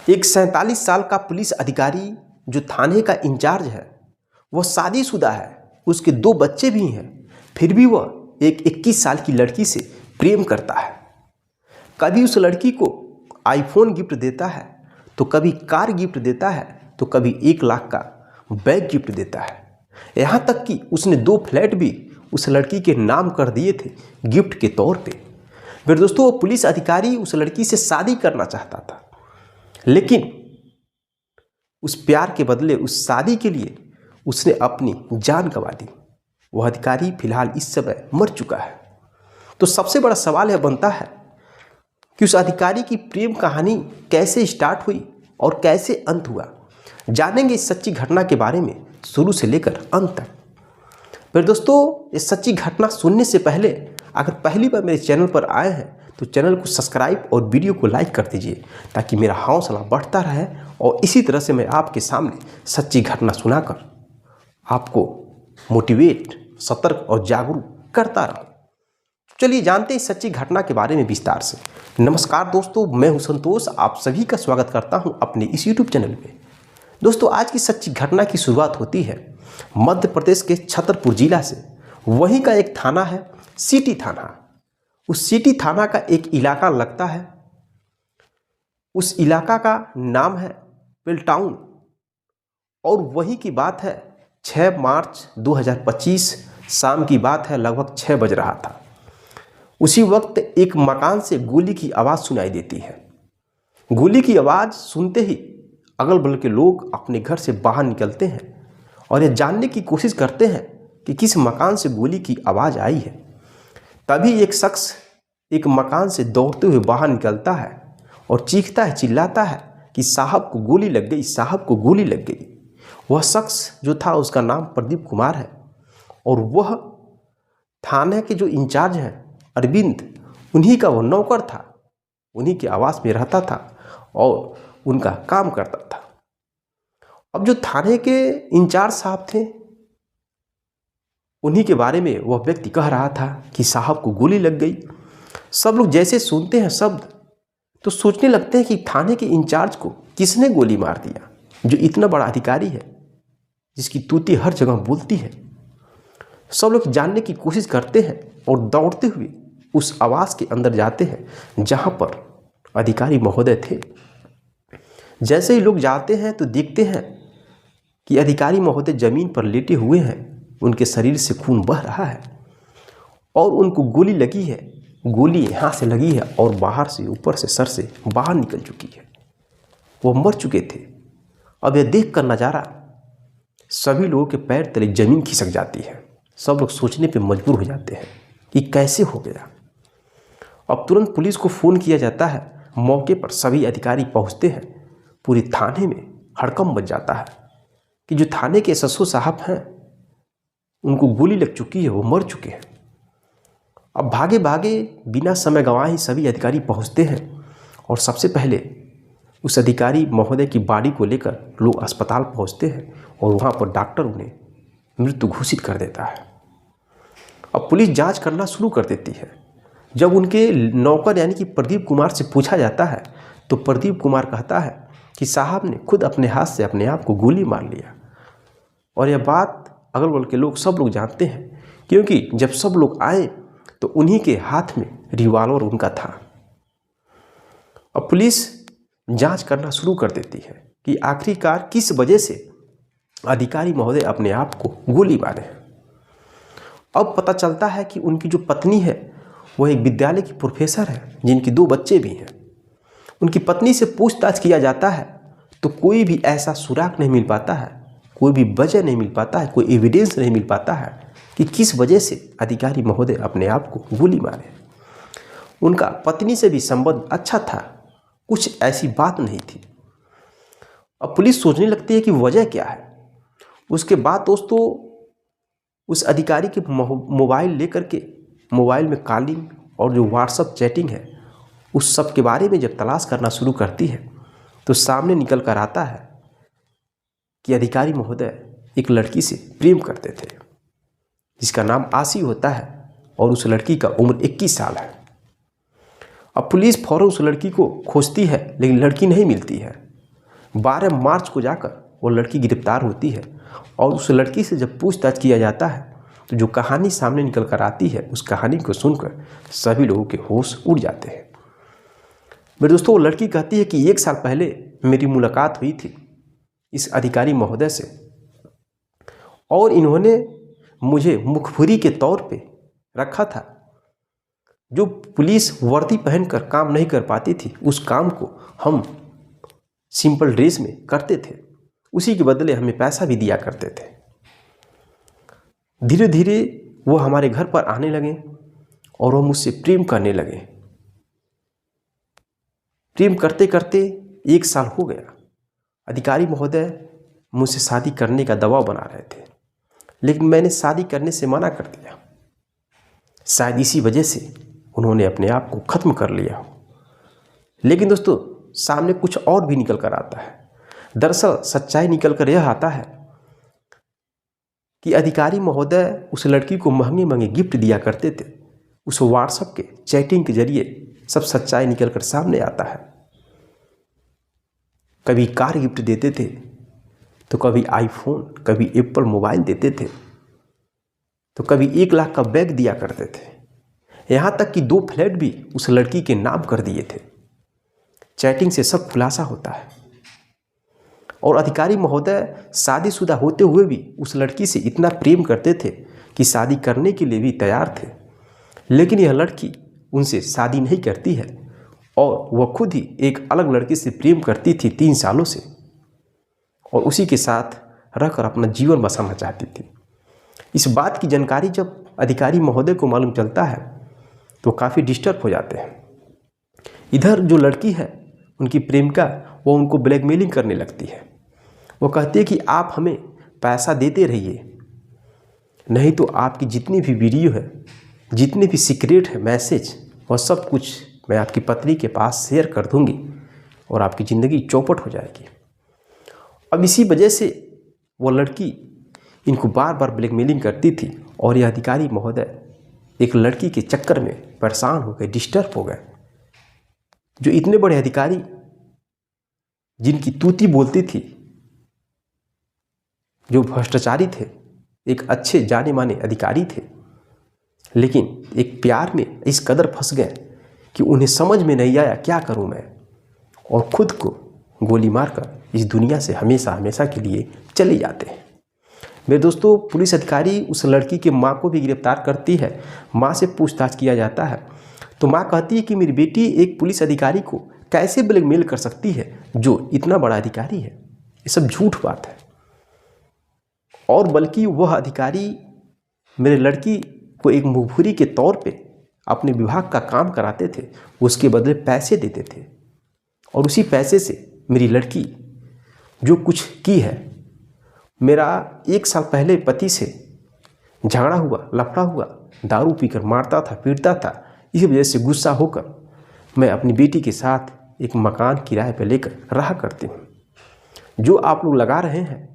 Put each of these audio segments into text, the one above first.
एक 47 साल का पुलिस अधिकारी जो थाने का इंचार्ज है, वह शादीशुदा है, उसके 2 बच्चे भी हैं, फिर भी वह एक 21 साल की लड़की से प्रेम करता है। कभी उस लड़की को आईफोन गिफ्ट देता है, तो कभी कार गिफ्ट देता है, तो कभी 1 लाख का बैग गिफ्ट देता है। यहाँ तक कि उसने 2 फ्लैट भी उस लड़की के नाम कर दिए थे गिफ्ट के तौर पे। फिर दोस्तों, वो पुलिस अधिकारी उस लड़की से शादी करना चाहता था, लेकिन उस प्यार के बदले, उस शादी के लिए उसने अपनी जान गंवा दी। वह अधिकारी फिलहाल इस समय मर चुका है। तो सबसे बड़ा सवाल यह बनता है कि उस अधिकारी की प्रेम कहानी कैसे स्टार्ट हुई और कैसे अंत हुआ। जानेंगे इस सच्ची घटना के बारे में शुरू से लेकर अंत तक। फिर दोस्तों, इस सच्ची घटना सुनने से पहले अगर पहली बार मेरे चैनल पर आए हैं तो चैनल को सब्सक्राइब और वीडियो को लाइक कर दीजिए, ताकि मेरा हौसला बढ़ता रहे और इसी तरह से मैं आपके सामने सच्ची घटना सुनाकर आपको मोटिवेट, सतर्क और जागरूक करता रहूं। चलिए जानते हैं सच्ची घटना के बारे में विस्तार से। नमस्कार दोस्तों, मैं हूं संतोष, आप सभी का स्वागत करता हूं अपने इस यूट्यूब चैनल पे। दोस्तों, आज की सच्ची घटना की शुरुआत होती है मध्य प्रदेश के छतरपुर जिला से। वहीं का एक थाना है सिटी थाना। उस सिटी थाना का एक इलाका लगता है, उस इलाका का नाम है पेल टाउन। और वहीं की बात है 6 मार्च 2025 शाम की बात है, लगभग 6 बज रहा था। उसी वक्त एक मकान से गोली की आवाज़ सुनाई देती है। गोली की आवाज़ सुनते ही अगल बगल के लोग अपने घर से बाहर निकलते हैं और यह जानने की कोशिश करते हैं कि किस मकान से गोली की आवाज़ आई है। तभी एक शख्स एक मकान से दौड़ते हुए बाहर निकलता है और चीखता है, चिल्लाता है कि साहब को गोली लग गई, साहब को गोली लग गई। वह शख्स जो था, उसका नाम प्रदीप कुमार है और वह थाने के जो इंचार्ज हैं अरविंद, उन्हीं का वो नौकर था, उन्हीं के आवास में रहता था और उनका काम करता था। अब जो थाने के इंचार्ज साहब थे, उन्हीं के बारे में वह व्यक्ति कह रहा था कि साहब को गोली लग गई। सब लोग जैसे सुनते हैं शब्द तो सोचने लगते हैं कि थाने के इंचार्ज को किसने गोली मार दिया, जो इतना बड़ा अधिकारी है, जिसकी तूती हर जगह बोलती है। सब लोग जानने की कोशिश करते हैं और दौड़ते हुए उस आवास के अंदर जाते हैं जहां पर अधिकारी महोदय थे। जैसे ही लोग जाते हैं तो देखते हैं कि अधिकारी महोदय जमीन पर लेटे हुए हैं, उनके शरीर से खून बह रहा है और उनको गोली लगी है। गोली यहाँ से लगी है और बाहर से, ऊपर से, सर से बाहर निकल चुकी है। वो मर चुके थे। अब यह देख कर नज़ारा सभी लोगों के पैर तले जमीन खिसक जाती है। सब लोग सोचने पे मजबूर हो जाते हैं कि कैसे हो गया। अब तुरंत पुलिस को फ़ोन किया जाता है। मौके पर सभी अधिकारी पहुंचते हैं। पूरे थाने में हड़कंप मच जाता है कि जो थाने के एसएसओ साहब हैं, उनको गोली लग चुकी है, वो मर चुके हैं। अब भागे भागे बिना समय गंवाए ही सभी अधिकारी पहुंचते हैं और सबसे पहले उस अधिकारी महोदय की बॉडी को लेकर लोग अस्पताल पहुंचते हैं और वहां पर डॉक्टर उन्हें मृत्यु घोषित कर देता है। अब पुलिस जांच करना शुरू कर देती है। जब उनके नौकर यानी कि प्रदीप कुमार से पूछा जाता है तो प्रदीप कुमार कहता है कि साहब ने खुद अपने हाथ से अपने आप को गोली मार लिया। और यह बात अगल बगल के लोग, सब लोग जानते हैं, क्योंकि जब सब लोग आए तो उन्हीं के हाथ में रिवॉल्वर उनका था। अब पुलिस जांच करना शुरू कर देती है कि आखिरकार किस वजह से अधिकारी महोदय अपने आप को गोली मारे। अब पता चलता है कि उनकी जो पत्नी है वह एक विद्यालय की प्रोफेसर है, जिनकी 2 बच्चे भी हैं। उनकी पत्नी से पूछताछ किया जाता है तो कोई भी ऐसा सुराग नहीं मिल पाता है, कोई भी वजह नहीं मिल पाता है, कोई एविडेंस नहीं मिल पाता है कि किस वजह से अधिकारी महोदय अपने आप को गोली मारे। उनका पत्नी से भी संबंध अच्छा था, कुछ ऐसी बात नहीं थी। अब पुलिस सोचने लगती है कि वजह क्या है। उसके बाद दोस्तों, उस अधिकारी के मोबाइल लेकर के, मोबाइल में कॉलिंग और जो व्हाट्सएप चैटिंग है, उस सब के बारे में जब तलाश करना शुरू करती है तो सामने निकल कर आता है कि अधिकारी महोदय एक लड़की से प्रेम करते थे, जिसका नाम आशी होता है और उस लड़की का उम्र 21 साल है। अब पुलिस फौरन उस लड़की को खोजती है, लेकिन लड़की नहीं मिलती है। 12 मार्च को जाकर वो लड़की गिरफ्तार होती है और उस लड़की से जब पूछताछ किया जाता है तो जो कहानी सामने निकल कर आती है, उस कहानी को सुनकर सभी लोगों के होश उड़ जाते हैं। मेरे दोस्तों, वो लड़की कहती है कि 1 साल पहले मेरी मुलाकात हुई थी इस अधिकारी महोदय से और इन्होंने मुझे मुखबिरी के तौर पे रखा था। जो पुलिस वर्दी पहनकर काम नहीं कर पाती थी, उस काम को हम सिंपल ड्रेस में करते थे, उसी के बदले हमें पैसा भी दिया करते थे। धीरे धीरे वो हमारे घर पर आने लगे और वो मुझसे प्रेम करने लगे। प्रेम करते करते 1 साल हो गया। अधिकारी महोदय मुझसे शादी करने का दबाव बना रहे थे, लेकिन मैंने शादी करने से मना कर दिया। शायद इसी वजह से उन्होंने अपने आप को ख़त्म कर लिया हो। लेकिन दोस्तों, सामने कुछ और भी निकल कर आता है। दरअसल सच्चाई निकल कर यह आता है कि अधिकारी महोदय उस लड़की को महंगे महंगे गिफ्ट दिया करते थे। उस व्हाट्सएप के चैटिंग के जरिए सब सच्चाई निकल कर सामने आता है। कभी कार गिफ्ट देते थे, तो कभी आईफोन, कभी एप्पल मोबाइल देते थे, तो कभी 1 लाख का बैग दिया करते थे। यहाँ तक कि 2 फ्लैट भी उस लड़की के नाम कर दिए थे। चैटिंग से सब खुलासा होता है। और अधिकारी महोदय शादीशुदा होते हुए भी उस लड़की से इतना प्रेम करते थे कि शादी करने के लिए भी तैयार थे। लेकिन यह लड़की उनसे शादी नहीं करती है और वह खुद ही एक अलग लड़के से प्रेम करती थी 3 सालों से, और उसी के साथ रहकर अपना जीवन बसाना चाहती थी। इस बात की जानकारी जब अधिकारी महोदय को मालूम चलता है तो काफ़ी डिस्टर्ब हो जाते हैं। इधर जो लड़की है, उनकी प्रेमिका, वो उनको ब्लैकमेलिंग करने लगती है। वो कहती है कि आप हमें पैसा देते रहिए, नहीं तो आपकी जितनी भी वीडियो है, जितने भी सीक्रेट है मैसेज, वह सब कुछ मैं आपकी पत्नी के पास शेयर कर दूंगी और आपकी ज़िंदगी चौपट हो जाएगी। अब इसी वजह से वो लड़की इनको बार बार ब्लैकमेलिंग करती थी और यह अधिकारी महोदय एक लड़की के चक्कर में परेशान हो गए, डिस्टर्ब हो गए। जो इतने बड़े अधिकारी, जिनकी तूती बोलती थी, जो भ्रष्टाचारी थे, एक अच्छे जाने माने अधिकारी थे, लेकिन एक प्यार में इस कदर फंस गए कि उन्हें समझ में नहीं आया क्या करूं मैं, और खुद को गोली मारकर इस दुनिया से हमेशा हमेशा के लिए चले जाते हैं। मेरे दोस्तों, पुलिस अधिकारी उस लड़की के माँ को भी गिरफ्तार करती है। माँ से पूछताछ किया जाता है तो माँ कहती है कि मेरी बेटी एक पुलिस अधिकारी को कैसे ब्लैकमेल कर सकती है जो इतना बड़ा अधिकारी है। ये सब झूठ बात है। और बल्कि वह अधिकारी मेरे लड़की को एक मुखबिरी के तौर पे अपने विभाग का काम कराते थे, उसके बदले पैसे देते थे, और उसी पैसे से मेरी लड़की जो कुछ की है, मेरा 1 साल पहले पति से झगड़ा हुआ, लफड़ा हुआ, दारू पीकर मारता था, पीटता था, इसी वजह से गुस्सा होकर मैं अपनी बेटी के साथ एक मकान किराए पर लेकर रहा करती हूँ। जो आप लोग लगा रहे हैं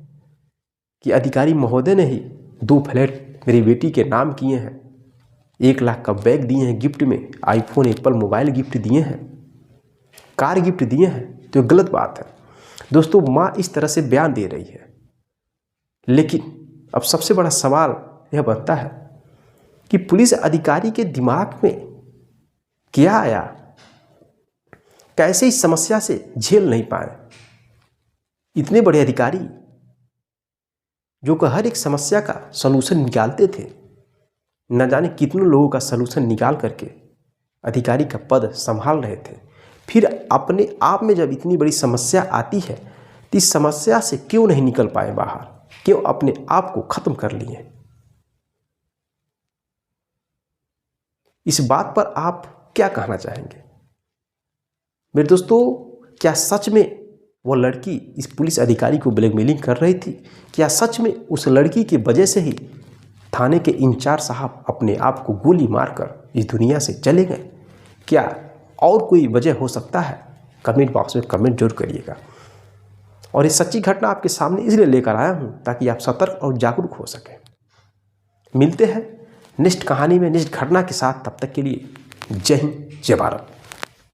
कि अधिकारी महोदय ने ही 2 फ्लैट मेरी बेटी के नाम किए हैं, 1 लाख का बैग दिए हैं गिफ्ट में, आईफोन, एप्पल मोबाइल गिफ्ट दिए हैं, कार गिफ्ट दिए हैं, तो गलत बात है। दोस्तों, माँ इस तरह से बयान दे रही है, लेकिन अब सबसे बड़ा सवाल यह बनता है कि पुलिस अधिकारी के दिमाग में क्या आया, कैसे इस समस्या से झेल नहीं पाए। इतने बड़े अधिकारी जो कि हर एक समस्या का सलूशन निकालते थे, न जाने कितने लोगों का सलूशन निकाल करके अधिकारी का पद संभाल रहे थे, फिर अपने आप में जब इतनी बड़ी समस्या आती है तो इस समस्या से क्यों नहीं निकल पाए बाहर, क्यों अपने आप को खत्म कर लिए। इस बात पर आप क्या कहना चाहेंगे? मेरे दोस्तों, क्या सच में वो लड़की इस पुलिस अधिकारी को ब्लैकमेलिंग कर रही थी? क्या सच में उस लड़की की वजह से ही थाने के इंचार्ज साहब अपने आप को गोली मारकर इस दुनिया से चले गए? क्या और कोई वजह हो सकता है? कमेंट बॉक्स में कमेंट जरूर करिएगा। और ये सच्ची घटना आपके सामने इसलिए लेकर आया हूँ ताकि आप सतर्क और जागरूक हो सकें। मिलते हैं नेक्स्ट कहानी में, नेक्स्ट घटना के साथ। तब तक के लिए जय हिंद, जय भारत।